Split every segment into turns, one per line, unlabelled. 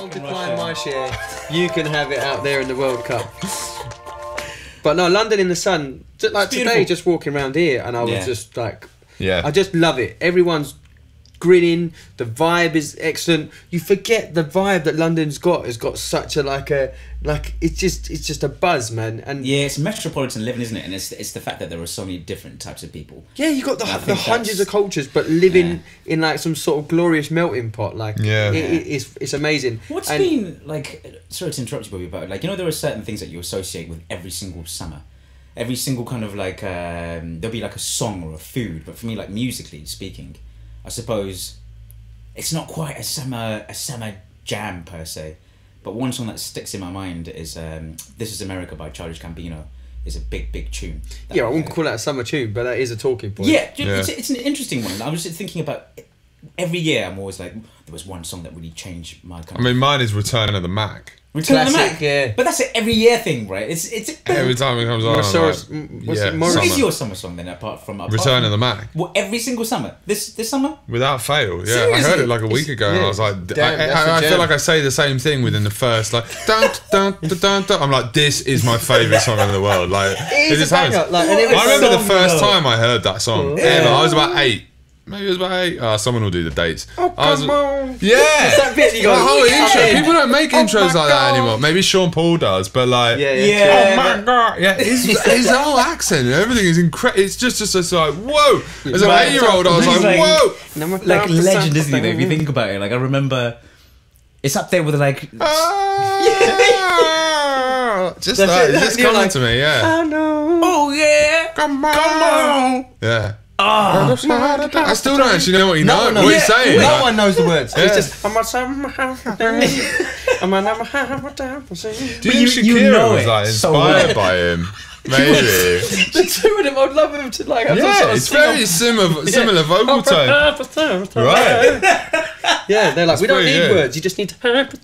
I'll decline my share. You can have it out there in the World Cup. But no, London in the sun. Like today, just walking around here, and I was just like, I just love it. Everyone's grinning. The vibe is excellent. You forget the vibe that London's got has got such a it's just a buzz, man. And
it's metropolitan living, isn't it? And it's the fact that there are so many different types of people.
Yeah, you got the hundreds of cultures, but living in like some sort of glorious melting pot. Like it's amazing.
What's been like? Sorry to interrupt you, Bobby, but like there are certain things that you associate with every single summer. Every single kind of like there'll be like a song or a food, but for me, like musically speaking, I suppose it's not quite a summer jam per se, but one song that sticks in my mind is "This Is America" by Childish Gambino. Is a big tune.
I wouldn't call that a summer tune, but that is a talking point.
It's an interesting one. I was just thinking about every year. I'm always like, there was one song that really changed my.
I mean, mine is "Return of the Mac."
Return of the Mac, but that's an every year thing, right? It's
every time it comes on.
What is your summer song then, apart from
Return of the Mac?
Well, every single summer. This summer?
Without fail, yeah.
Seriously?
I heard it like a week ago, and I was like, I feel like I say the same thing within the first like dun dun dun dun dun. I'm like, this is my favourite song in the world. Like,
it just happens. Like,
I remember the first time I heard that song ever. I was about 8. Maybe it was about 8. Someone will do the dates.
Oh, come on.
Yeah.
It's that bit you go,
the whole intro. People don't make intros like that anymore. Maybe Sean Paul does, but like, oh my god, his whole accent and everything is incredible. It's just like, whoa. As an 8-year-old, I was like, whoa.
Like legend, isn't he? If you think about it, like I remember, it's up there with like,
just coming to me,
I know.
Oh yeah,
come on, yeah. I still don't actually know what you know. What he's saying.
No one knows the words. It's just. Do
you think Shakira was like inspired by him? Maybe.
The two of them, I'd love them to like.
It's very similar vocal tone. Right.
Yeah, they're like, we don't need words. You just need to.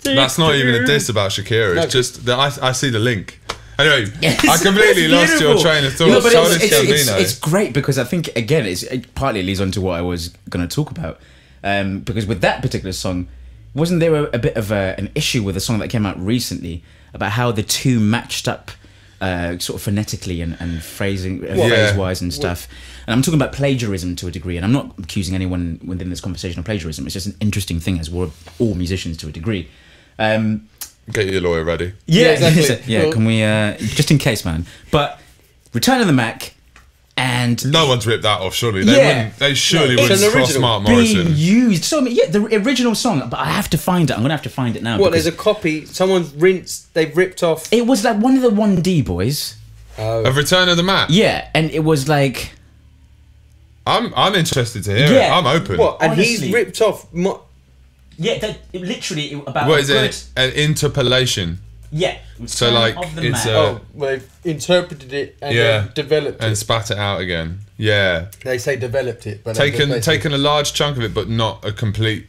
That's not even a diss about Shakira. It's just that I see the link. Anyway, I completely lost your train of thought.
No, but it's great because I think again it partly leads on to what I was going to talk about, because with that particular song, wasn't there a bit of an issue with a song that came out recently about how the two matched up sort of phonetically and phrasing phrase wise and stuff. And I'm talking about plagiarism to a degree, and I'm not accusing anyone within this conversation of plagiarism. It's just an interesting thing, as we're all musicians to a degree.
Get your lawyer ready.
Yeah, exactly. Yeah, can we just in case, man? But Return of the Mac, and
no one's ripped that off. Surely they surely wouldn't cross Mark Morrison.
Being used. So the original song, but I have to find it. I'm gonna have to find it now.
What? There's a copy. Someone's rinsed. They've ripped off.
It was like one of the 1D boys.
Of Return of the Mac.
Yeah, and it was like.
I'm interested to hear it. I'm open.
What? And honestly, he's ripped off.
Yeah, literally about.
What is it? An interpolation.
Yeah.
So like it's
they've interpreted it and then developed it
and spat it out again. Yeah.
They say developed it, but
taken a large chunk of it, but not a complete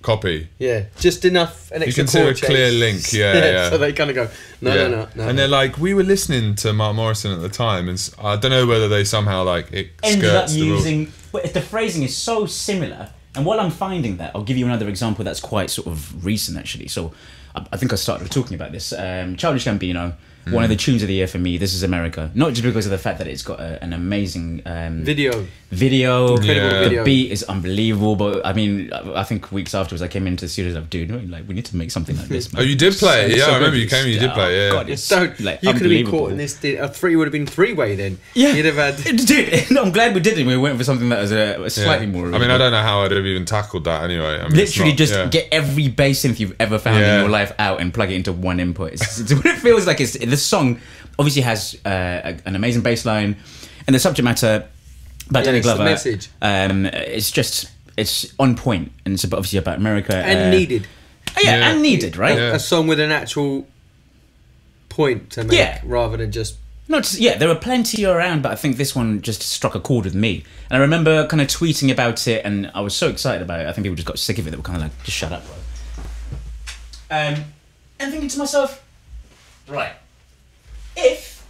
copy.
Yeah, just enough. An extra
you can see a clear link. Yeah.
So they kind of go no.
And they're like, we were listening to Mark Morrison at the time, and I don't know whether they somehow like it
ended up
skirts
using. The phrasing is so similar. And while I'm finding that, I'll give you another example that's quite sort of recent, actually. So I think I started talking about this. Childish Gambino, one of the tunes of the year for me, This Is America. Not just because of the fact that it's got an amazing
video.
Incredible
video.
The beat is unbelievable. But I mean, I think weeks afterwards I came into the studio like, dude, like, we need to make something like this, man.
Oh, you did play it? Yeah, I remember you came and you did play it.
God, it's so, like,
you could have been caught in this. It would have been 3-way then.
Yeah.
You'd have had.
Dude, no, I'm glad we did it. We went for something that was a slightly more.
I mean, I don't know how I'd have even tackled that anyway. I mean,
literally just get every bass synth you've ever found in your life out and plug it into one input. It's what it feels like. This song obviously has an amazing bass line, and the subject matter about Danny Glover.
The message.
It's on point, and it's obviously about America
and needed.
And needed, right?
A song with an actual point to make, rather than just.
There were plenty around, but I think this one just struck a chord with me. And I remember kind of tweeting about it, and I was so excited about it. I think people just got sick of it. They were kind of like, just shut up, bro. And thinking to myself, right, if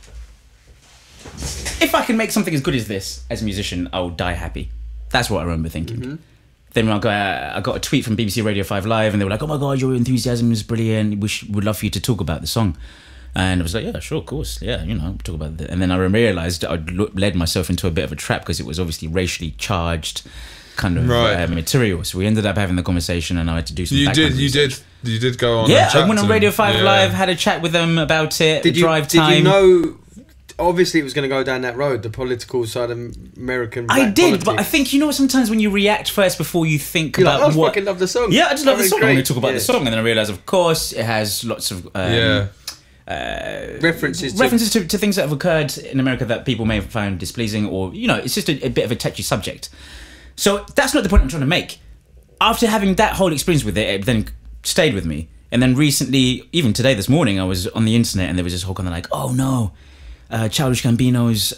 I can make something as good as this as a musician, I will die happy. That's what I remember thinking. then I got a tweet from BBC Radio 5 Live, and they were like, "Oh my God, your enthusiasm is brilliant. Would love for you to talk about the song." And I was like, "Yeah, sure, of course, yeah, talk about it." And then I realised I'd led myself into a bit of a trap because it was obviously racially charged kind of material. So we ended up having the conversation, and I had to do some.
You did go on.
Yeah, I went on Radio 5 Live, had a chat with them about it.
Did you know? Obviously, it was going to go down that road, the political side of American.
I did, politics. But I think sometimes when you react first before you think
You're
about
like, I fucking love the song.
Yeah, I just love the song. I'm going to talk about the song, and then I realised, of course, it has lots of
references
to things that have occurred in America that people may have found displeasing, or it's just a bit of a touchy subject. So that's not the point I'm trying to make. After having that whole experience with it, it then stayed with me. And then recently, even today, this morning, I was on the internet and there was this whole kind of like, oh no, Childish Gambino's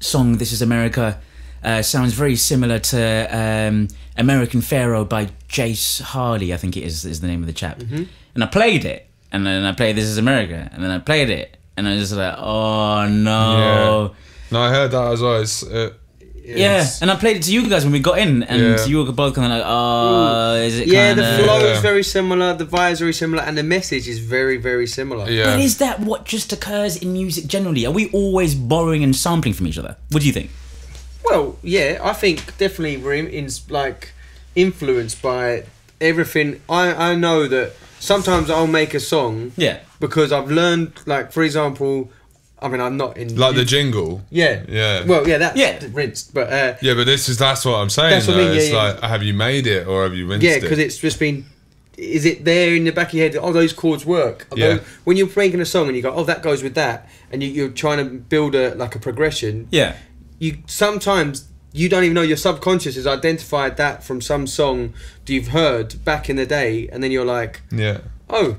song "This Is America" sounds very similar to American Pharaoh by Jace Harley, I think it is the name of the chap. And I played it, and then I played "This Is America," and then I played it, and I was just like, oh no.
No, I heard that as well.
Yeah, and I played it to you guys when we got in, and you were both kind of like, "Oh, is it?"
Yeah, the flow is very similar, the vibe is very similar, and the message is very, very similar.
Yeah. But is that what just occurs in music generally? Are we always borrowing and sampling from each other? What do you think?
Well, yeah, I think definitely we're influenced by everything. I know that sometimes I'll make a song, because I've learned, like, for example. I mean, I'm not in...
Like the jingle?
Yeah. Well, yeah, that's rinsed, but...
but that's what I'm saying, that's what I mean, it's like, have you made it or have you rinsed it?
Yeah, because it's just been... Is it there in the back of your head, those chords work? When you're making a song and you go, oh, that goes with that, and you're trying to build a progression...
Yeah.
Sometimes you don't even know your subconscious has identified that from some song that you've heard back in the day, and then you're like...
Yeah.
Oh...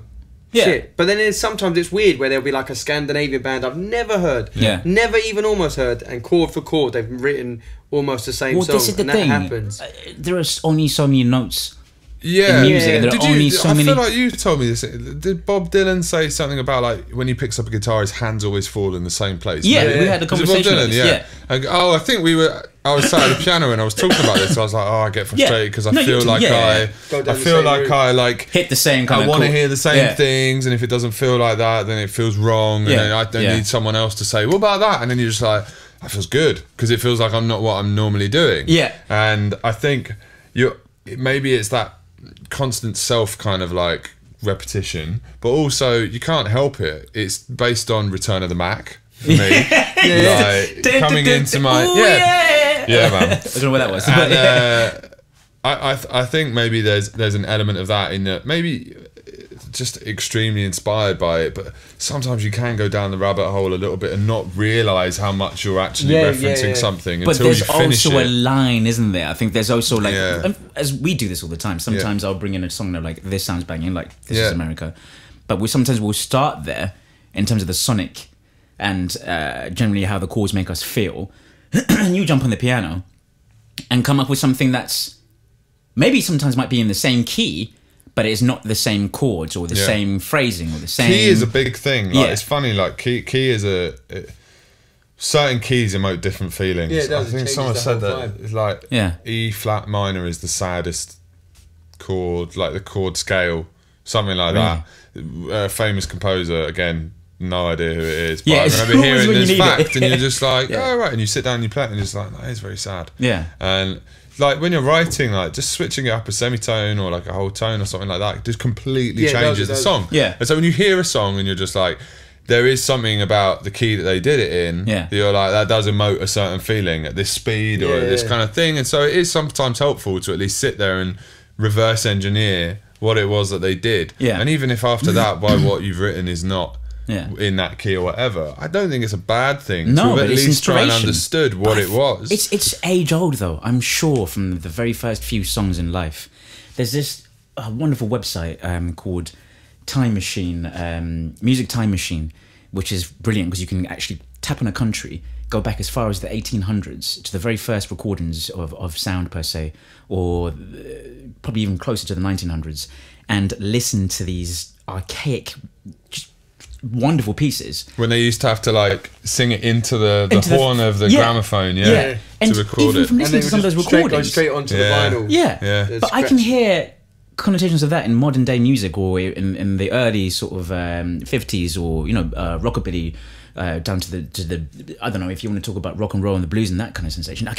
Shit. But then sometimes it's weird where there'll be like a Scandinavian band I've never heard, never even almost heard, and chord for chord they've written almost the same song,
this is the
and
thing.
That happens.
There are only so many notes
in
music, and there are only so many...
I feel like you told me this. Did Bob Dylan say something about like when he picks up a guitar, his hands always fall in the same place?
Yeah, we had a conversation.
Bob Dylan, I think I was sat at the piano and I was talking about this. So I was like, I get frustrated because I feel like I
hit the same kind
I want to hear the same things, and if it doesn't feel like that, then it feels wrong, and then I don't need someone else to say, what about that? And then you're just like, that feels good because it feels like I'm not what I'm normally doing.
Yeah,
and I think maybe it's that constant self kind of like repetition, but also you can't help it. It's based on Return of the Mac for me. Like coming into my man.
I don't know what that was.
And, I think maybe there's an element of that in that maybe just extremely inspired by it, but sometimes you can go down the rabbit hole a little bit and not realise how much you're actually referencing something until you finish it. But there's
also a line, isn't there? I think there's also like, as we do this all the time, sometimes I'll bring in a song that like, this sounds banging, like This Is America, but sometimes we'll start there in terms of the sonic and generally how the chords make us feel, and you jump on the piano and come up with something that's maybe sometimes might be in the same key, but it's not the same chords or the same phrasing or the same...
Key is a big thing. Like, it's funny, like, key is certain keys emote different feelings.
Yeah, it does.
I think someone said that. It's like, E flat minor is the saddest chord, like the chord scale, something like that. A famous composer, again, no idea who it is, but I remember hearing this fact, and you're just like, oh, right, and you sit down and you play it, and you're just like, that is very sad.
Yeah.
And... like when you're writing, like just switching it up a semitone or like a whole tone or something like that just completely changes the song.
Yeah.
And so when you hear a song and you're just like, there is something about the key that they did it in that you're like, that does emote a certain feeling at this speed or at this kind of thing. And so it is sometimes helpful to at least sit there and reverse engineer what it was that they did.
Yeah.
And even if after that, by what you've written is not in that key or whatever, I don't think it's a bad thing to at least try and understood what it was.
It's age old though, I'm sure, from the very first few songs in life. There's this wonderful website called Time Machine, Music Time Machine, which is brilliant because you can actually tap on a country, go back as far as the 1800s to the very first recordings of sound per se, or probably even closer to the 1900s, and listen to these archaic, just wonderful pieces.
When they used to have to like sing it into the horn of the gramophone,
and
to record
even
it.
from listening to some of those recordings,
straight onto the vinyl.
Yeah. But I can hear connotations of that in modern day music, or in the early sort of 50s, or rockabilly. Down to the I don't know if you want to talk about rock and roll and the blues and that kind of sensation. I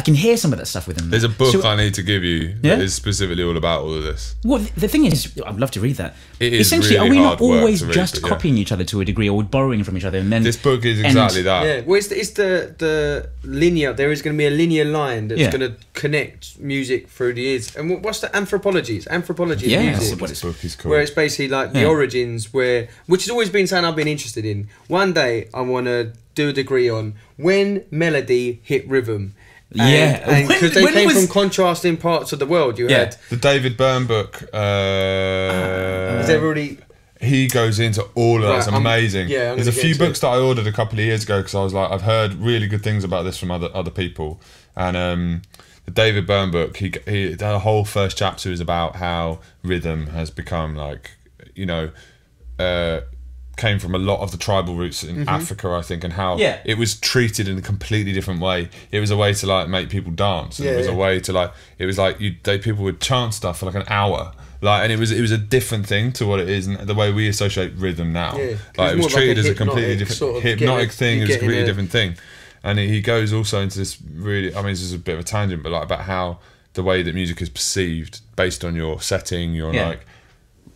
can hear some of that stuff within.
There's a book I need to give you that is specifically all about all of this.
Well, the thing is, I'd love to read that.
It is
essentially,
really
are we
hard
not always
work to
just
read, but
copying each other to a degree, or borrowing from each other? And then
this book is exactly that.
Yeah, well, it's the linear. There is going to be a linear line that's going to connect music through the years. And what's the anthropology? It's anthropology of music.
That's what this book is called.
Where it's basically like the origins, which has always been something I've been interested in. One day I want to do a degree on when melody hit rhythm. And because they came from contrasting parts of the world. You had
the David Byrne book.
Is everybody?
He goes into all of that. It's amazing.
There's
a few books that I ordered a couple of years ago because I was like, I've heard really good things about this from other people. And the David Byrne book, he the whole first chapter is about how rhythm has become like, came from a lot of the tribal roots in Africa, I think, and how it was treated in a completely different way. It was a way to like make people dance. And it was a way to like, it was like people would chant stuff for like an hour. Like, and it was a different thing to what it is and the way we associate rhythm now. Like it was treated as a completely different sort of hypnotic thing. It was a completely different thing. And he goes also into this really, I mean, this is a bit of a tangent, but like about how the way that music is perceived based on your setting, your like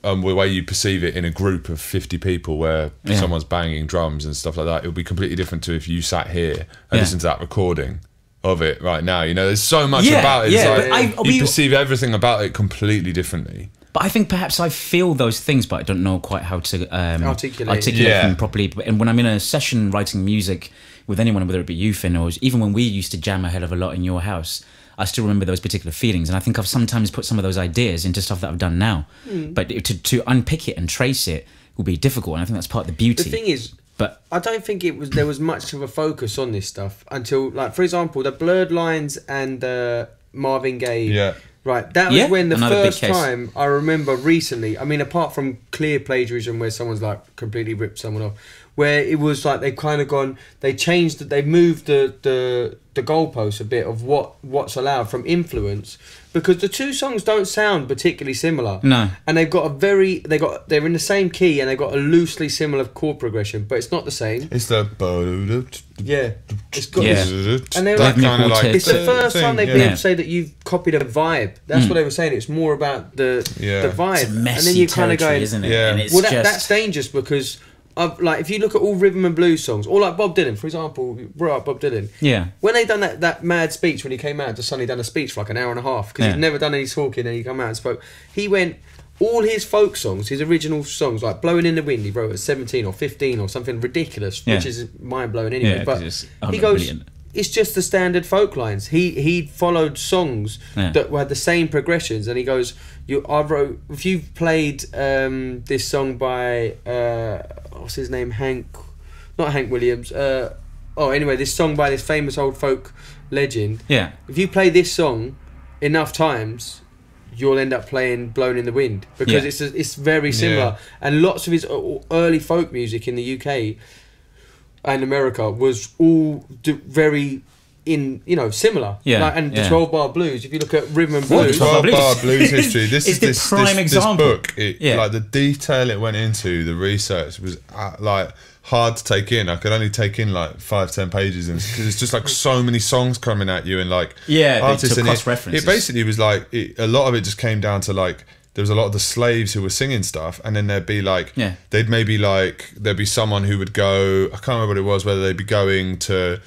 the way you perceive it in a group of 50 people where someone's banging drums and stuff like that, it would be completely different to if you sat here and listened to that recording of it right now. There's so much about it. It's like you perceive everything about it completely differently.
But I think perhaps I feel those things, but I don't know quite how to articulate them properly. And when I'm in a session writing music with anyone, whether it be you, Finn, or even when we used to jam a hell of a lot in your house, I still remember those particular feelings. And I think I've sometimes put some of those ideas into stuff that I've done now. But to unpick it and trace it will be difficult. And I think that's part of the beauty.
The thing is, I don't think there was much of a focus on this stuff until, like, for example, the Blurred Lines and Marvin Gaye.
Yeah.
Right, that was when the first time I remember recently, I mean, apart from clear plagiarism where someone's like completely ripped someone off, where it was like they've kind of moved the goalposts a bit of what's allowed from influence, because the two songs don't sound particularly similar.
No.
And they're in the same key and they've got a loosely similar chord progression, but it's not the same.
It's the
it's got and they're like, it's the first time they've been able to say that you've copied a vibe. That's what they were saying. It's more about the vibe.
It's messy,
and then you kind of go,
isn't it?
Yeah.
And it's
that's dangerous, because like if you look at all rhythm and blues songs, or like Bob Dylan, for example, Bob Dylan.
Yeah.
When they done that mad speech when he came out, just suddenly done a speech for like an hour and a half because he'd never done any talking, and he come out and spoke. He went, all his folk songs, his original songs, like Blowing in the Wind, he wrote at 17 or 15 or something ridiculous, which is mind blowing anyway. But he goes, brilliant. It's just the standard folk lines. He followed songs that had the same progressions, and he goes, if you've played this song by what's his name, not Hank Williams, anyway, this song by this famous old folk legend, if you play this song enough times, you'll end up playing Blown in the Wind, because it's very similar. And lots of his early folk music in the UK and America was all very similar. And the 12-bar blues, if you look at rhythm and blues,
12-bar blues history, this
prime example.
This book, like the detail it went into, the research was like hard to take in. I could only take in like 5-10 pages, and because it's just like so many songs coming at you, and like artists, and it basically was like a lot of it just came down to like there was a lot of the slaves who were singing stuff, and then there'd be like there'd be someone who would go, I can't remember what it was, whether they'd be going to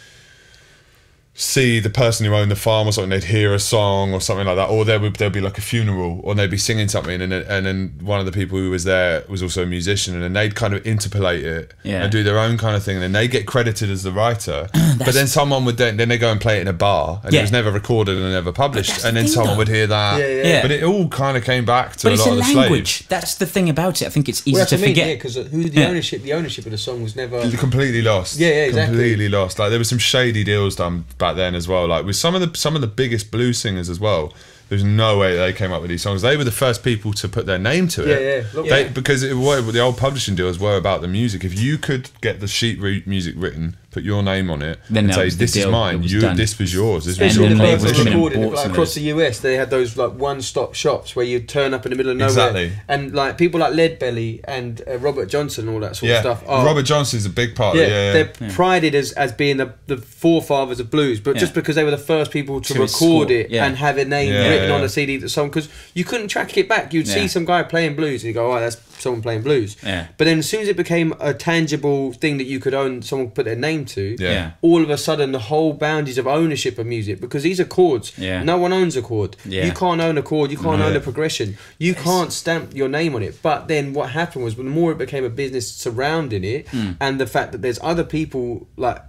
see the person who owned the farm or something, they'd hear a song or something like that, or there'd be like a funeral, or they'd be singing something, and then one of the people who was there was also a musician, and then they'd kind of interpolate it and do their own kind of thing, and then they get credited as the writer, but then someone would then they go and play it in a bar, and it was never recorded and never published, and then someone would hear that. But it all kind of came back to a lot of the
language.
slaves.
That's the thing about it. I think it's easy to forget,
because the ownership of the song was never
completely lost.
Exactly.
Completely lost. Like there was some shady deals done back then as well, like with some of the biggest blues singers as well. There's no way they came up with these songs. They were the first people to put their name to it. Because the old publishing deals were about the music. If you could get the sheet music written, put your name on it,
then
and say, this is mine, this was yours. This was
yours. Across the US, they had those like one-stop shops where you'd turn up in the middle of nowhere.
Exactly.
And like people like Leadbelly and Robert Johnson and all that sort of stuff.
Robert Johnson's a big part of it.
They're prided as being the forefathers of blues, but just because they were the first people to record it and have a name written on a CD, the song, because you couldn't track it back. You'd see some guy playing blues and you go, oh, that's someone playing blues. But then as soon as it became a tangible thing that you could own, someone could put their name to, all of a sudden the whole boundaries of ownership of music, because these are chords, no one owns a chord. You can't own a chord, you can't own a progression, you can't stamp your name on it. But then what happened was, the more it became a business surrounding it, and the fact that there's other people, like,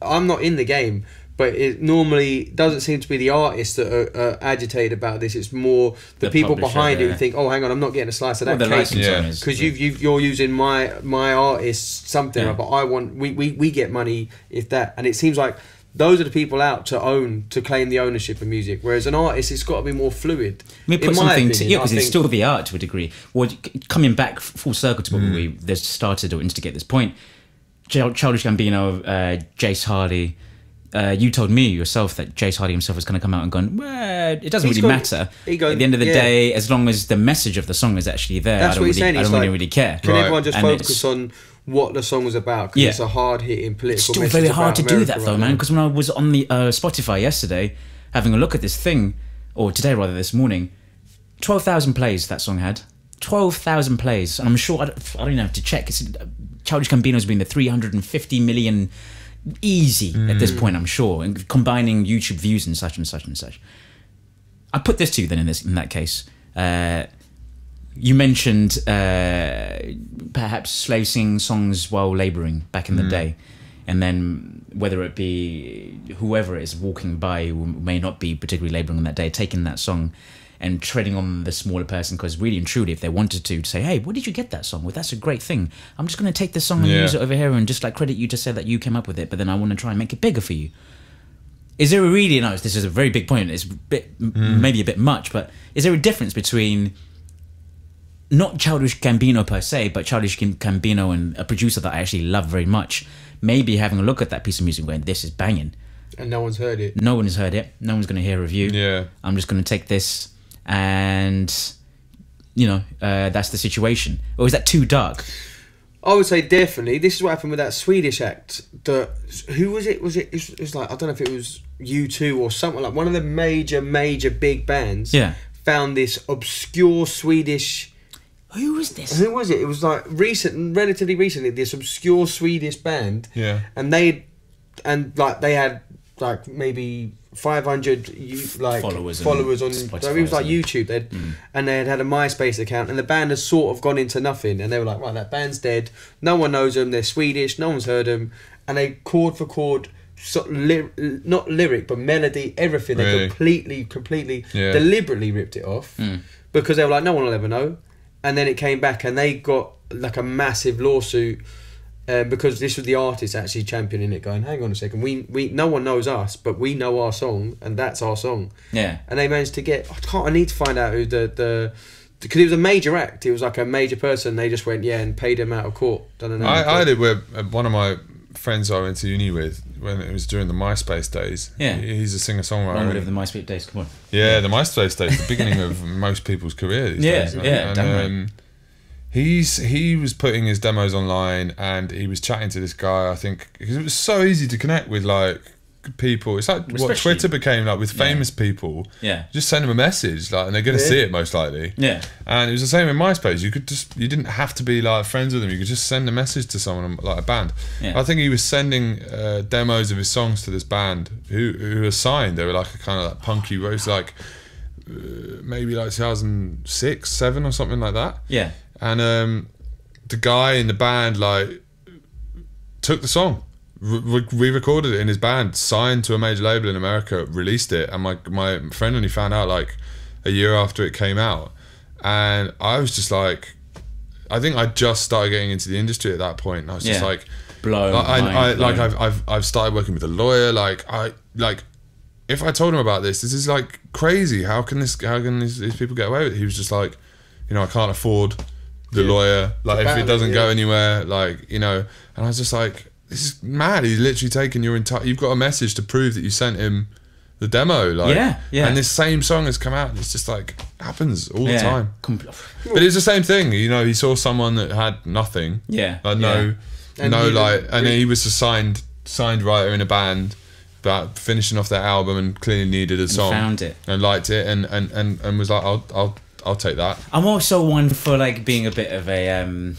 I'm not in the game, but it normally doesn't seem to be the artists that are agitated about this. It's more the people behind it who think, oh, hang on, I'm not getting a slice of that cake because you're using my artist something, but I want we get money if that. And it seems like those are the people out to claim the ownership of music, whereas an artist, it's got to be more fluid.
Let me put something to you, because it's still the art to a degree. Well, coming back full circle to what we started to instigate this point, Childish Gambino, Jace Hardy. You told me yourself that Jace Hardy himself was going to come out and gone, well, it doesn't really matter. At the end of the day, as long as the message of the song is actually there, I don't really care.
Can everyone just focus on what the song was about? Because it's a hard-hitting political message.
It's still very hard to do that, though, man, because when I was on the Spotify yesterday, having a look at this thing, or today rather, this morning, 12,000 plays that song had. 12,000 plays. And I'm sure, I don't even have to check. Childish Gambino's been the 350 million... easy at this point, I'm sure, and combining YouTube views and such and such and such. I put this to you then in that case. You mentioned perhaps slaves sing songs while labouring back in the day, and then whether it be whoever is walking by who may not be particularly labouring on that day, taking that song and treading on the smaller person, because really and truly, if they wanted to say, hey, where did you get that song? Well, that's a great thing. I'm just going to take this song and use it over here and just like credit you to say that you came up with it, but then I want to try and make it bigger for you. Is there this is a very big point, it's maybe a bit much, but is there a difference between not Childish Gambino per se, but Childish Gambino and a producer that I actually love very much, maybe having a look at that piece of music and going, this is banging.
And no one's heard it.
No one has heard it. No one's going to hear a review. I'm just going to take this and, that's the situation. Or is that too dark?
I would say definitely. This is what happened with that Swedish act. Who was it? It was like, I don't know if it was U2 or something, like one of the major big bands. Found this obscure Swedish...
Who was this?
Who was it? It was like relatively recently, this obscure Swedish band. And they had like maybe 500 followers on Spotify, it was like YouTube, and they had a MySpace account, and the band has sort of gone into nothing, and they were like, right, that band's dead, no one knows them, they're Swedish, no one's heard them, and they chord for chord, not lyric but melody, everything, they completely deliberately ripped it off, because they were like, no one will ever know. And then it came back and they got like a massive lawsuit, because this was the artist actually championing it, going, hang on a second, we no one knows us, but we know our song, and that's our song. And they managed to get, I need to find out who because it was a major act, it was like a major person, they just went and paid him out of court.
I did with one of my friends I went to uni with when it was during the MySpace days. He's a singer-songwriter.
Long live the MySpace days, come on.
The MySpace days, the beginning of most people's career these days. And, he was putting his demos online, and he was chatting to this guy, I think, because it was so easy to connect with like people. It's like what Twitter became like with famous people. Just send them a message, like, and they're going to see it most likely. And it was the same in MySpace. You didn't have to be like friends with them. You could just send a message to someone, like a band. I think he was sending demos of his songs to this band who were signed. They were like a kind of like punky, it was like maybe like 2006, 7 or something like that. And the guy in the band like took the song, re-recorded it in his band, signed to a major label in America, released it, and my friend only found out like a year after it came out. And I was just like, I think I just started getting into the industry at that point, and I was just like
blown.
I've started working with a lawyer, if I told him about this is like crazy. How can these people get away with it? He was just like, you know, I can't afford the lawyer. Like, if it doesn't go anywhere, like, you know. And I was just like, this is mad. He's literally taken your entire. You've got a message to prove that you sent him the demo. Like, yeah. And this same song has come out. And it's just like happens all the time. But it's the same thing. You know, he saw someone that had nothing.
Yeah.
Like and he was a signed writer in a band. About finishing off their album and clearly needed a song,
found it
and liked it, and was like, I'll take that.
I'm also one for like being a bit of a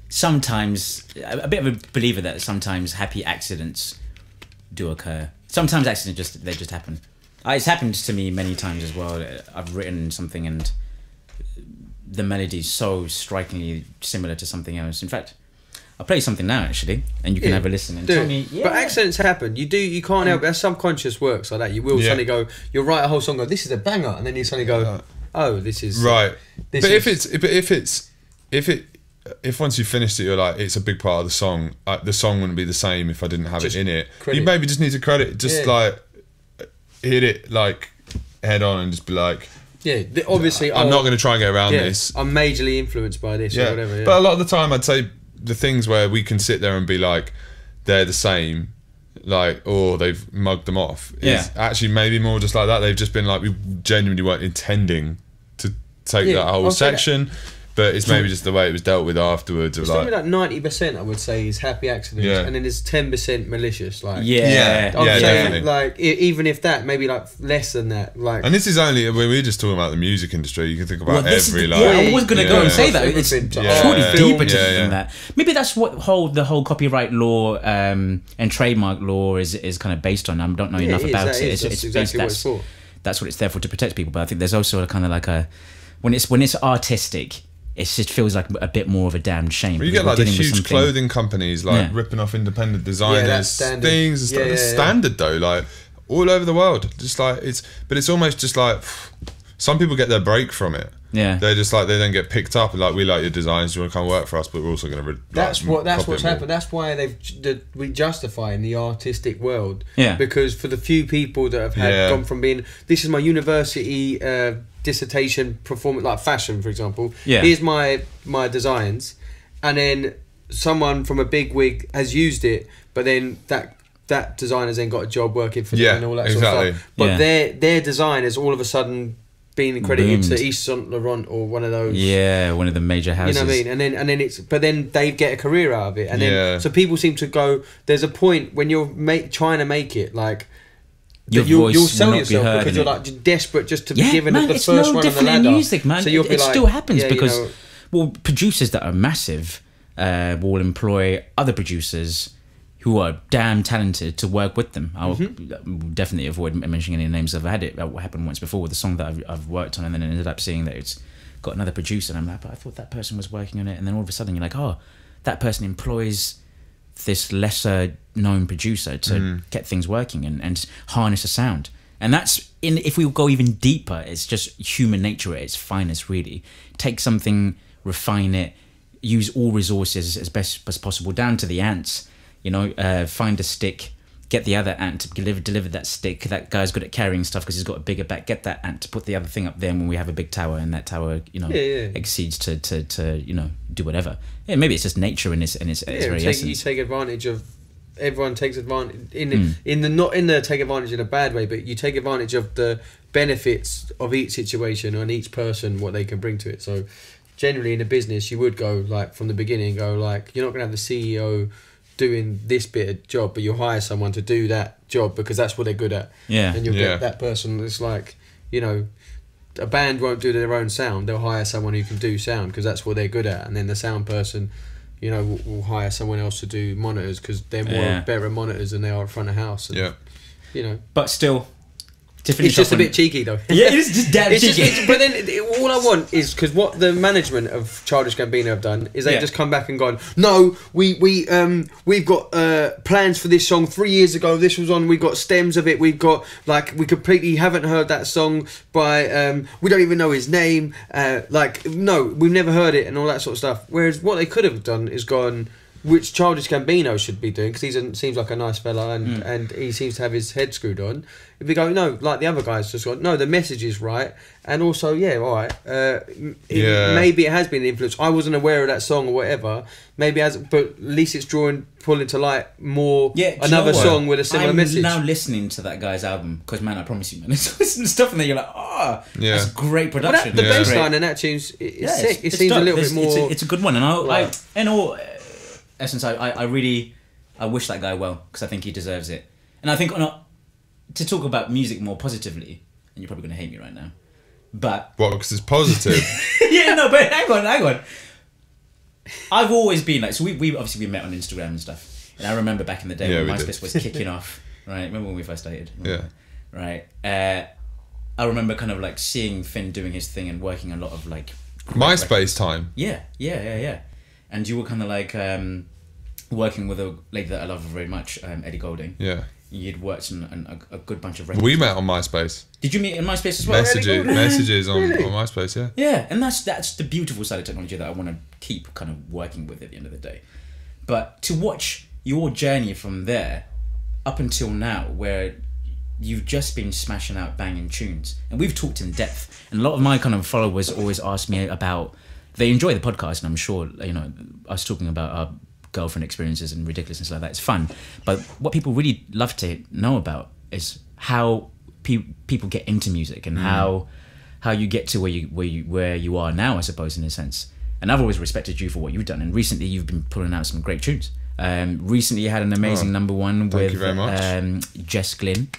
sometimes a bit of a believer that sometimes happy accidents do occur. Sometimes accidents just happen. It's happened to me many times as well. I've written something and the melody is so strikingly similar to something else. In fact, I'll play something now actually, and you can have a listen and tell me.
Yeah. But accidents happen. You can't help it. As subconscious works like that. You will suddenly go. You'll write a whole song. Go, this is a banger, and then you suddenly go, oh, this is
right. If once you finished it, you're like, it's a big part of the song. The song wouldn't be the same if I didn't have it in it. You maybe just need to credit. Just like hit it like head on and just be like.
Yeah, obviously.
I'm not going to try and get around this.
I'm majorly influenced by this or whatever. Yeah.
But a lot of the time, I'd say. The things where we can sit there and be like, they're the same, like, or they've mugged them off. Is actually maybe more just like that. They've just been like, we genuinely weren't intending to take that whole section, but it's maybe just the way it was dealt with afterwards.
It's
like
90%, I would say, is happy accidents, and then there's 10% malicious. Like,
definitely.
Like, even if that, maybe like less than that. Like,
and this is only when we're just talking about the music industry. You can think about every like.
I was going to go and say that it's surely deeper than that. Maybe that's what the whole copyright law and trademark law is kind of based on. I don't know enough about it.
It's exactly what it's for.
That's what it's there for, to protect people. But I think there's also a kind of like when it's artistic. It just feels like a bit more of a damned shame.
Well, you get like the huge clothing companies like ripping off independent designers, things. It's standard though, like all over the world. Just like but it's almost just like some people get their break from it. Yeah, they're just like they then get picked up and like, we like your designs. Do you want to come work for us? But we're also going to.
That's what's happened. That's why we justify in the artistic world. Yeah, because for the few people that have gone from being, this is my university dissertation performance, like fashion, for example. Yeah, here's my designs, and then someone from a big wig has used it, but then that designer's then got a job working for them and all that sort of stuff. But their design has all of a sudden been credited to Yves Saint Laurent or one of those. Yeah,
one of the major houses.
You know what I mean? And then but then they get a career out of it, and then so people seem to go. There's a point when you're trying to make it like. You'll sell yourself because you're desperate just to be given the first run on the ladder.
Music, man. So it still happens because producers that are massive will employ other producers who are damn talented to work with them. I'll definitely avoid mentioning any names. I've had it happen once before with a song that I've worked on, and then ended up seeing that it's got another producer, and I'm like, but I thought that person was working on it, and then all of a sudden you're like, oh, that person employs this lesser known producer to get things working and harness a sound. And that's if we go even deeper, it's just human nature at its finest, really. Take something, refine it, use all resources as best as possible, down to the ants. You know, find a stick, get the other ant to deliver that stick. That guy's good at carrying stuff because he's got a bigger back. Get that ant to put the other thing up there when we have a big tower, and that tower, exceeds to do whatever. Yeah, maybe it's just nature in its very essence.
You take advantage of. Everyone takes advantage not in the take advantage in a bad way, but you take advantage of the benefits of each situation and each person, what they can bring to it. So generally in a business, you would go like from the beginning, you're not going to have the CEO doing this bit of job, but you'll hire someone to do that job because that's what they're good at. Yeah, and you'll get that person. It's like, a band won't do their own sound; they'll hire someone who can do sound because that's what they're good at, and then the sound person. We'll hire someone else to do monitors because they're better monitors than they are at front of house. And,
But still,
it's just a bit cheeky though.
Yeah, it is just damn cheeky.
But then all I want is, because what the management of Childish Gambino have done is they've just come back and gone, no, we've got plans for this song 3 years ago. This was on. We got stems of it. We've got we completely haven't heard that song by. We don't even know his name. No, we've never heard it and all that sort of stuff. Whereas what they could have done is gone, which Childish Gambino should be doing, because he seems like a nice fella and he seems to have his head screwed on. If we go, no, like the other guys just got, no, the message is right, and also, all right, maybe it has been an influence. I wasn't aware of that song or whatever. Maybe it has, but at least it's pulling to light more another song with a similar message.
I'm now listening to that guy's album, because man, I promise you, man, there's some stuff in there you're like, that's great production.
Well, the bass line in that tune's sick. It seems a little bit more.
It's a good one, and I in all essence, I really wish that guy well, because I think he deserves it. And I think to talk about music more positively, and you're probably going to hate me right now, but
because it's positive.
But hang on. I've always been like, so we obviously we met on Instagram and stuff, and I remember back in the day when MySpace was kicking off, right? Remember when we first started? Right. I remember kind of like seeing Finn doing his thing and working a lot of like
MySpace time.
Yeah. And you were kind of like working with a lady that I love very much, Eddie Golding.
Yeah.
You'd worked on a good bunch of records.
We met on MySpace.
Did you meet in MySpace as well?
Messages on MySpace, yeah.
Yeah, and that's the beautiful side of technology that I want to keep kind of working with at the end of the day. But to watch your journey from there up until now, where you've just been smashing out banging tunes, and we've talked in depth, and a lot of my kind of followers always ask me about, they enjoy the podcast, and I'm sure, us talking about our girlfriend experiences and ridiculousness like that, it's fun. But what people really love to know about is how people get into music, and how you get to where you are now, I suppose, in a sense. And I've always respected you for what you've done, and recently you've been pulling out some great tunes. Recently you had an amazing number one with Jess Glynn.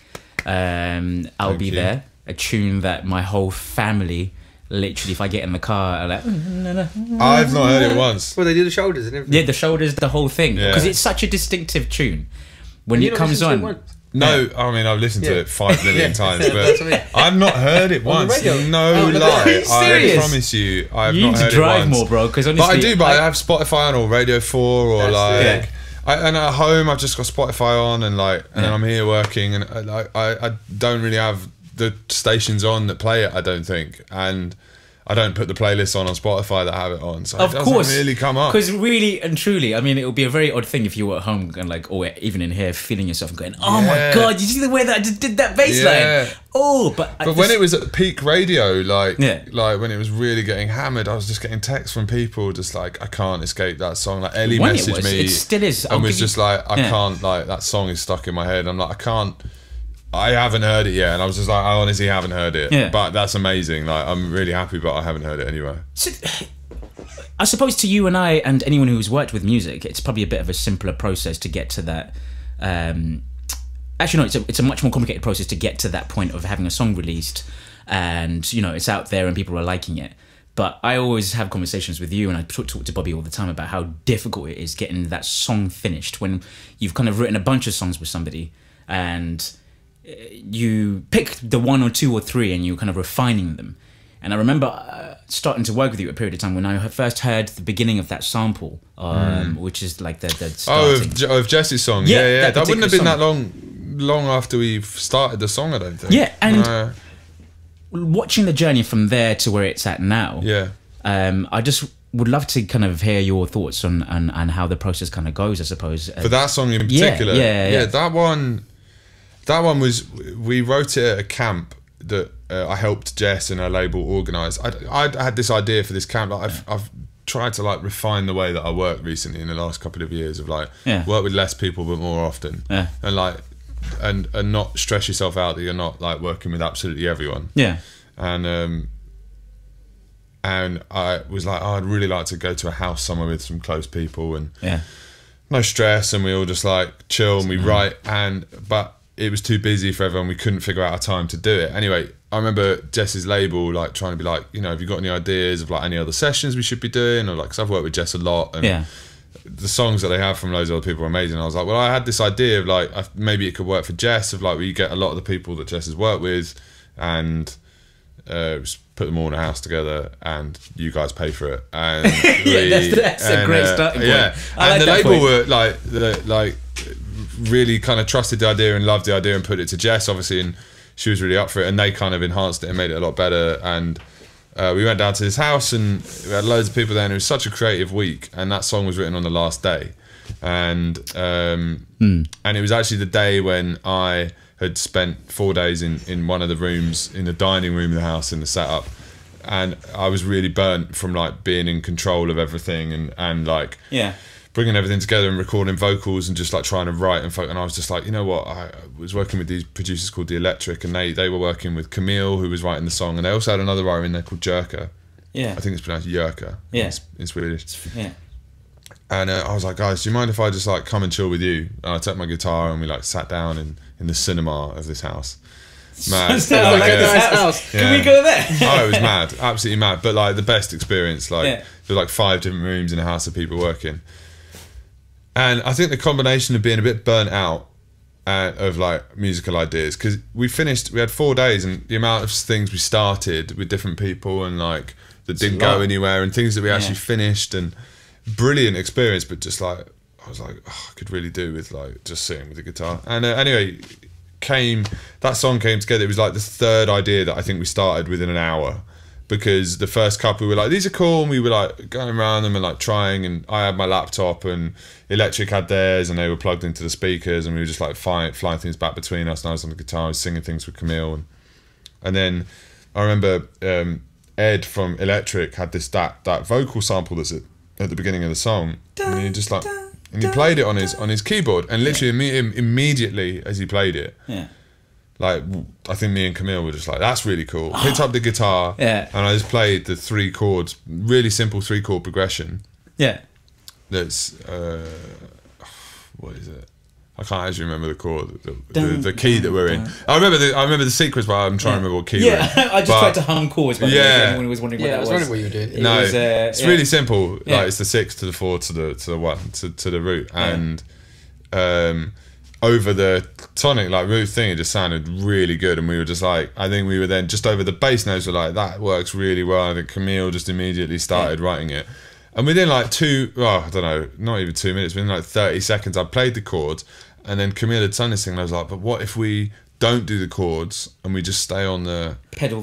I'll Be There, a tune that my whole family, literally, if I get in the car, I'm like,
I've not heard it once.
Well, they do the shoulders and everything.
Yeah, the shoulders, the whole thing, because it's such a distinctive tune when it comes on.
No, I mean, I've listened to it 5 million times, but I've not heard it once. No lie. I promise you, I've not heard it once. You need to drive more, bro, because honestly... But I do, I have Spotify on, or Radio 4, or and at home I've just got Spotify on, and then I'm here working, and I don't really have the stations on that play it, I don't think, and I don't put the playlists on Spotify that have it on, so it doesn't really come up.
Because really and truly, I mean, it would be a very odd thing if you were at home and or even in here, feeling yourself and going, "Oh my god, you see the way that I just did that bass line?" Oh, but
when it was at peak radio, like when it was really getting hammered, I was just getting texts from people just like, "I can't escape that song." Like Ellie messaged me,
it still is,
and was just like, "I can't." Like that song is stuck in my head. I'm like, I can't. I haven't heard it yet, and I was just like, I honestly haven't heard it. Yeah. But that's amazing. Like, I'm really happy, but I haven't heard it anyway.
So, I suppose to you and I, and anyone who's worked with music, it's probably a bit of a simpler process to get to that. Actually, no, it's a much more complicated process to get to that point of having a song released, and it's out there and people are liking it. But I always have conversations with you, and I talk to Bobby all the time about how difficult it is getting that song finished when you've kind of written a bunch of songs with somebody, and you pick the one or two or three and you're kind of refining them. And I remember starting to work with you at a period of time when I first heard the beginning of that sample, which is like the starting.
Of Jesse's song. Yeah. That wouldn't have been that long after we've started the song, I don't think.
Yeah, and watching the journey from there to where it's at now, I just would love to kind of hear your thoughts on how the process kind of goes, I suppose.
For that song in particular? Yeah, that one was, we wrote it at a camp that I helped Jess and her label organise. I had this idea for this camp. I've tried to refine the way that I work recently in the last couple of years of work with less people but more often, and not stress yourself out that you're not working with absolutely everyone. And I was like, I'd really like to go to a house somewhere with some close people and no stress, and we all just chill and we write, but it was too busy for everyone. We couldn't figure out a time to do it. Anyway, I remember Jess's label trying to be have you got any ideas of any other sessions we should be doing, or because I've worked with Jess a lot, and the songs that they have from loads of other people are amazing. I was like, well, I had this idea of maybe it could work for Jess, of where you get a lot of the people that Jess has worked with and just put them all in a house together and you guys pay for it. And
that's a great starting point.
And the label were really kind of trusted the idea and loved the idea and put it to Jess, obviously, and she was really up for it, and they kind of enhanced it and made it a lot better. And we went down to his house and we had loads of people there, and it was such a creative week, and that song was written on the last day. and it was actually the day when I had spent 4 days in one of the rooms in the dining room of the house in the setup, and I was really burnt from like being in control of everything and like bringing everything together and recording vocals and just like trying to write and I was just like, you know what, I was working with these producers called The Electric, and they were working with Camille, who was writing the song, and they also had another writer in there called Jerka. I think it's pronounced Jerka in Swedish. And I was like, guys, do you mind if I just like come and chill with you? And I took my guitar and we like sat down in the cinema of this house. Mad.
Like a nice house.
Can we go there?
Oh, it was mad, absolutely mad, but like the best experience. Like there were like 5 different rooms in a house of people working. And I think the combination of being a bit burnt out of like musical ideas, because we had 4 days, and the amount of things we started with different people and like that didn't go anywhere, and things that we actually finished, and brilliant experience, but just like I was like, oh, I could really do with like just sitting with the guitar. And anyway, that song came together. It was like the 3rd idea that I think we started within an hour, because the first couple we were like, these are cool, and we were like going around them and like trying, and I had my laptop and Electric had theirs, and they were plugged into the speakers, and we were just like flying things back between us, and I was on the guitar, I was singing things with Camille, and then I remember Ed from Electric had that vocal sample that's at the beginning of the song, and he just like, and he played it on his keyboard, and literally immediately as he played it, like I think me and Camille were just like, that's really cool. Picked up the guitar, and I just played the 3 chords, really simple 3-chord progression. That's what is it? I can't actually remember the chord, the key that we're in. I remember the sequence, but I'm trying to remember what key we're in.
I just tried to hum chords, but anyone was wondering what that was.
I was wondering what you were doing.
No, it's really simple. Like it's the 6 to the 4 to the 1 to the root, and over the tonic like root thing, it just sounded really good, and we were just like, I think we were then just over the bass notes were like, that works really well. I think Camille just immediately started writing it. And within like I don't know, not even 2 minutes, within like 30 seconds, I played the chords, and then Camille had sung this thing, and I was like, but what if we don't do the chords and we just stay on the pedal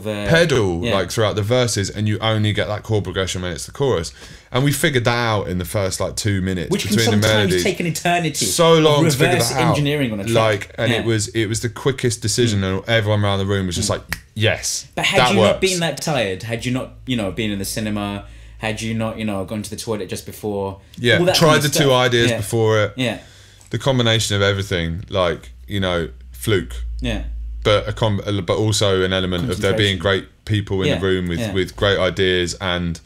like throughout the verses, and you only get that chord progression when it's the chorus? And we figured that out in the first like 2 minutes,
which
between
can
the melodies.
Take an eternity.
So long to figure that out.
Engineering on a track.
It was the quickest decision, and everyone around the room was just like, yes.
But had you not been that tired, had you not been in the cinema, had you not gone to the toilet just before,
tried the 2 ideas before it,
the
combination of everything, like fluke, but also an element of there being great people in the room with great ideas, and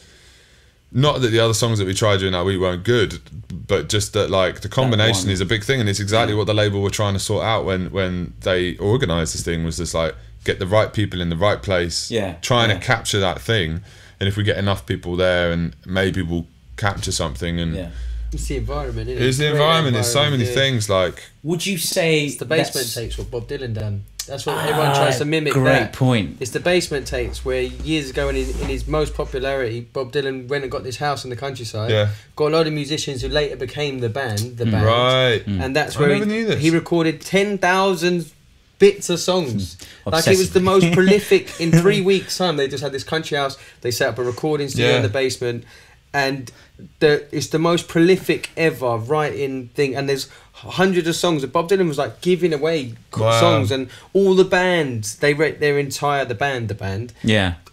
not that the other songs that we tried during that week weren't good, but just that like the combination is a big thing, and it's exactly what the label were trying to sort out when they organised this thing, was just like get the right people in the right place, trying to capture that thing, and if we get enough people there, and maybe we'll capture something. And
it's the environment, isn't it?
It's the environment. There's so many things. Like,
would you say
it's the basement takes what Bob Dylan done? That's what everyone tries to mimic.
Great point.
It's the basement takes, where years ago in his most popularity, Bob Dylan went and got this house in the countryside. Got a load of musicians who later became the band.
Right.
And that's where he recorded 10,000 bits of songs. Like, it was the most prolific. In 3 weeks' time, they just had this country house. They set up a recording studio in the basement, and it's the most prolific ever writing thing. And there's hundreds of songs that Bob Dylan was like giving away songs, and all the bands, they wrote their entire the band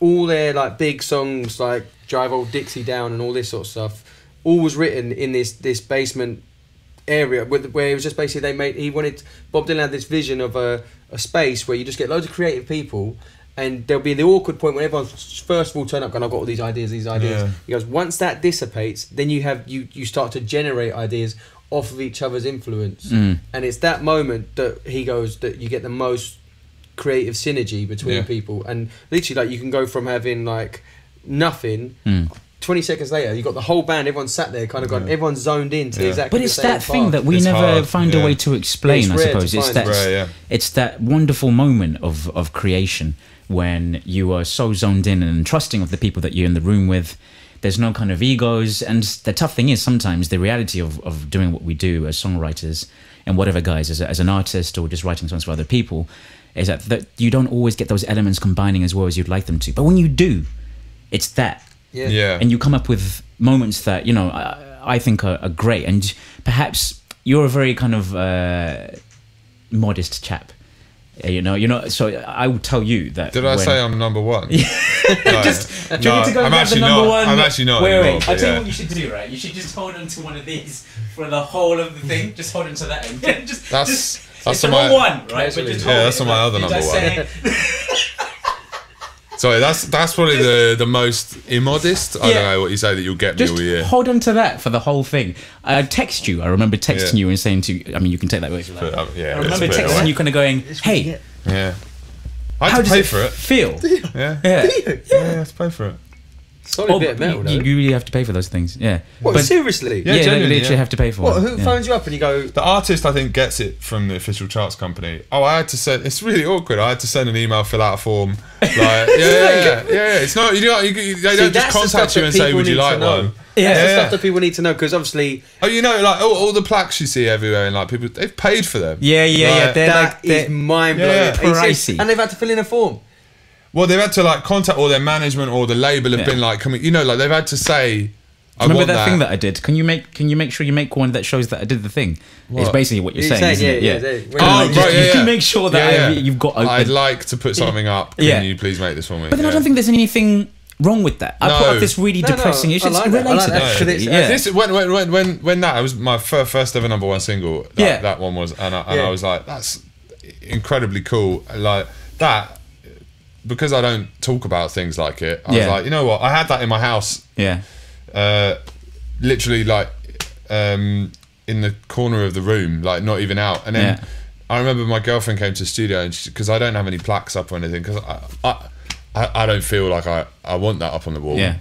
all their like big songs like Drive Old Dixie Down and all this sort of stuff, all was written in this basement area where it was just basically Bob Dylan had this vision of a space where you just get loads of creative people, and there'll be the awkward point when everyone's first of all turn up going, I've got all these ideas. He goes, once that dissipates, then you start to generate ideas off of each other's influence, and it's that moment that he goes that you get the most creative synergy between people, and literally like you can go from having like nothing 20 seconds later you got the whole band, everyone sat there kind of gone, everyone's zoned in to exactly
but it's
the same
that thing that we never find a way to explain. I suppose it's that wonderful moment of creation when you are so zoned in and trusting of the people that you're in the room with. There's no kind of egos, and the tough thing is sometimes the reality of doing what we do as songwriters and whatever, guys, as an artist or just writing songs for other people, is that you don't always get those elements combining as well as you'd like them to. But when you do, it's that. And you come up with moments that I think are great, and perhaps you're a very kind of modest chap. You know, you're not. So I will tell you that.
Did I say I'm number one?
Just, do you need to go and grab the number one?
I'm actually not.
Wait. I'll tell you what you should do, right? You should just hold on to one of these for the whole of the thing. Just hold on to that end. That's it's number one, right? But just
that's on my other number one. Sorry, that's probably the most immodest. I don't know what you say that you'll get me all year.
Just hold on to that for the whole thing. I text you. I remember texting you and saying to you, I mean, you can take that away if you like. I remember texting you kind of going, hey.
Yeah. I had to pay for it.
Feel?
Yeah. Yeah, I had to pay for it.
Solid bit of metal, though.
You really have to pay for those things, yeah.
What, but seriously?
Yeah, you literally have to pay for
it. Who phones you up and you go...
The artist, I think, gets it from the official charts company. Oh, I had to send... It's really awkward. I had to send an email, fill out a form. Like, yeah. It's not... They don't just contact you and say, would you like one?
Yeah, that's the stuff that people need to know, because obviously...
Oh, you know, like, all the plaques you see everywhere, and like, people, they've paid for them.
Yeah.
That is mind-blowing.
Pricey.
And they've had to fill in a form.
Well, they've had to like contact all their management or the label have been like coming. You know, like they've had to say.
Remember that thing that I did? Can you make sure you make one that shows that I did the thing? What? It's basically what you're saying, isn't it? You can make sure that you've got.
I'd like to put something up. Can you please make this for me?
But then I don't think there's anything wrong with that. I put up this really depressing issue. It's related, actually.
This when that was my first ever number one single. That one was, and I was like, that's incredibly cool. Like that. Because I don't talk about things like it, I was like, you know what? I had that in my house.
Yeah.
Literally, like, in the corner of the room, like, not even out. And then I remember my girlfriend came to the studio, and because I don't have any plaques up or anything, because I don't feel like I want that up on the wall.
Yeah.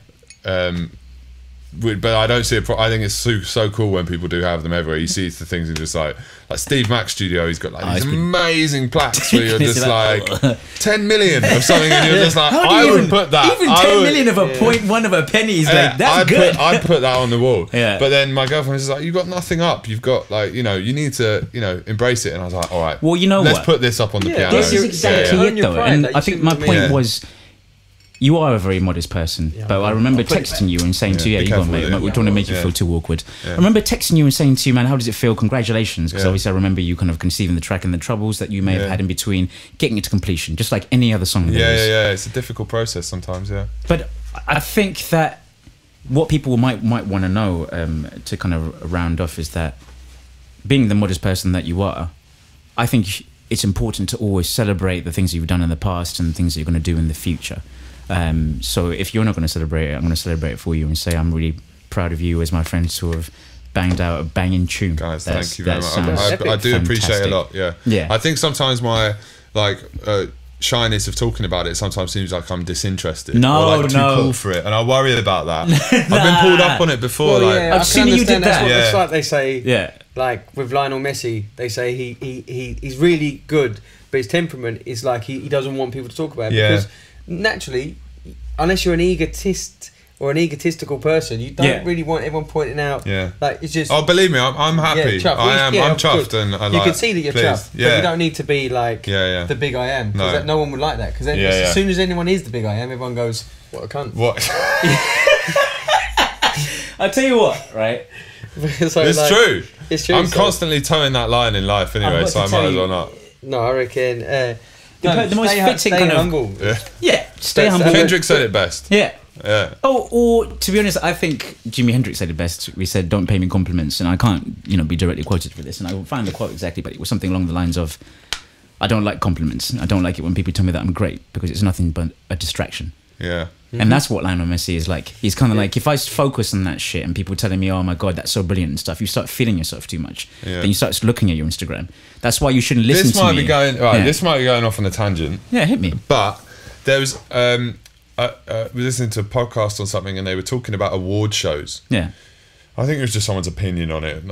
But I don't see I think it's so cool when people do have them everywhere. You see the things and just like Steve Mack's studio, he's got like these amazing plaques where you're just like 10 million or something, and you're just like, I would put that.
Even 10 million of a 0.1 of a penny is like, that's good.
I'd put that on the wall.
Yeah.
But then my girlfriend was like, you've got nothing up. You've got like, you need to, embrace it. And I was like, all right.
Well, you know
let's put this up on the piano.
This is exactly it though. And I think my point was, you are a very modest person, but I remember texting you and saying to you, you go on, mate, we don't want to make you feel too awkward. I remember texting you and saying to you, man, how does it feel? Congratulations. Because obviously I remember you kind of conceiving the track and the troubles that you may have had in between getting it to completion, just like any other song.
Yeah. It's a difficult process sometimes,
But I think that what people might want to know to kind of round off is that being the modest person that you are, I think it's important to always celebrate the things you've done in the past and the things that you're going to do in the future. So if you're not going to celebrate it, I'm going to celebrate it for you and say I'm really proud of you as my friends who have banged out a banging tune.
Guys, thank you very much. I do appreciate it a lot. Yeah. I think sometimes my shyness of talking about it sometimes seems like I'm disinterested. Too cool for it, and I worry about that. I've been pulled up on it before.
I've seen you did that. It's like they say. Like with Lionel Messi, they say he's really good, but his temperament is like he doesn't want people to talk about it because. Naturally, unless you're an egotist or an egotistical person, you don't really want everyone pointing out. Like it's just.
Oh, believe me, I'm happy. I'm chuffed, and
you can see that you're chuffed. But you don't need to be like the big I am, because no one would like that. Because as soon as anyone is the big I am, everyone goes, "What a cunt!"
What?
I'll tell you what, right?
So, it's true. It's true. I'm constantly towing that line in life anyway, so I might as well not.
No, I reckon.
The most fitting kind of
humble.
Stay humble.
Hendrix said it best.
Yeah. Or to be honest, I think Jimi Hendrix said it best. We said, "Don't pay me compliments," and I can't, be directly quoted for this, and I will find the quote exactly, but it was something along the lines of, "I don't like compliments. I don't like it when people tell me that I'm great because it's nothing but a distraction."
Yeah.
And that's what Lionel Messi is like. He's kind of like, if I focus on that shit and people telling me, "Oh my God, that's so brilliant" and stuff, you start feeling yourself too much. Then you start looking at your Instagram. That's why you shouldn't listen to me.
This might be going off on a tangent.
Yeah, hit me.
But there was, I was listening to a podcast on something and they were talking about award shows.
Yeah.
I think it was just someone's opinion on it,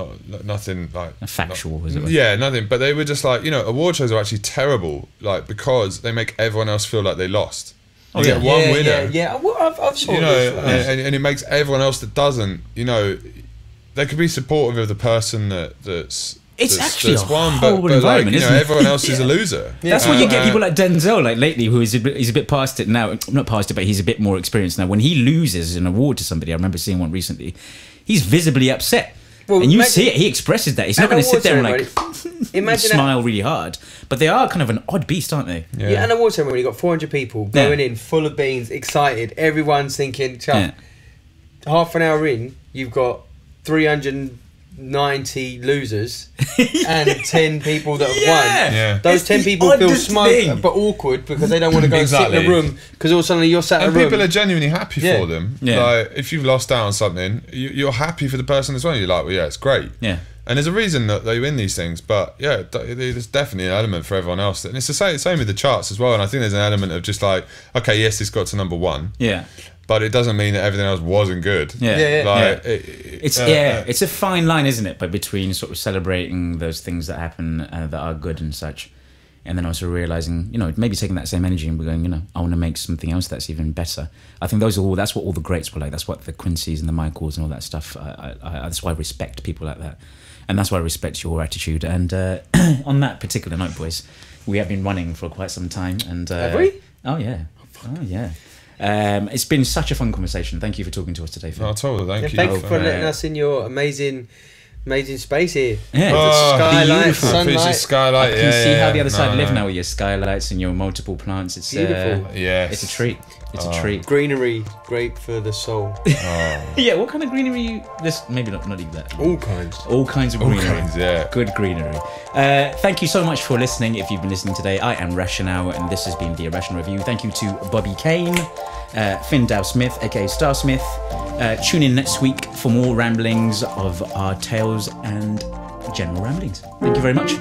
nothing like
factual, was it?
Yeah, nothing. But they were just like, award shows are actually terrible, like because they make everyone else feel like they lost. You get one winner.
Yeah. I've saw this.
And it makes everyone else that doesn't, they could be supportive of the person that's
actually
that's
a
won,
horrible
but
environment, isn't it?
everyone else is a loser.
That's why you get people like Denzel, like lately, who he's a bit past it now. Not past it, but he's a bit more experienced now. When he loses an award to somebody, I remember seeing one recently, he's visibly upset. Well, and you see it, he expresses that. He's not going to sit there and like smile really hard. But they are kind of an odd beast, aren't they?
Yeah, and a war ceremony, you got 400 people going in, full of beans, excited. Everyone's thinking, half an hour in, you've got 390 losers and 10 people that have won. Yeah. Those 10 people feel smug but awkward because they don't want to go and sit in a room because all of a sudden you're sat in a room.
And people are genuinely happy for them. Yeah. Like, if you've lost out on something, you're happy for the person as well. You're like, well, yeah, it's great. Yeah. And there's a reason that they win these things, but yeah, there's definitely an element for everyone else. And it's the same with the charts as well. And I think there's an element of just like, okay, yes, this got to number 1. Yeah. But it doesn't mean that everything else wasn't good. Yeah.
It's a fine line, isn't it? But between sort of celebrating those things that happen that are good and such, and then also realizing, maybe taking that same energy and going, I want to make something else that's even better. I think that's what all the greats were like. That's what the Quincy's and the Michaels and all that stuff. That's why I respect people like that, and that's why I respect your attitude. And on that particular note, boys, we have been running for quite some time. And
have we?
Oh yeah. Oh yeah. It's been such a fun conversation. Thank you for talking to us today, Phil.
No, totally. Thank you.
Thank you for letting us in your amazing space here. Yeah, skylight, sunlight.
Skylight.
I can see how the other side live now with your skylights and your multiple plants. It's beautiful. It's a treat. It's a treat.
Greenery, great for the soul.
Yeah, what kind of greenery? Maybe not even that.
All kinds.
All kinds of greenery.
All kinds, yeah.
Good greenery. Thank you so much for listening. If you've been listening today, I am Irrationale, and this has been the Irrational Review. Thank you to Bobby Kane, Finn Smith, aka Starsmith. Tune in next week for more ramblings of our tales and general ramblings. Thank you very much.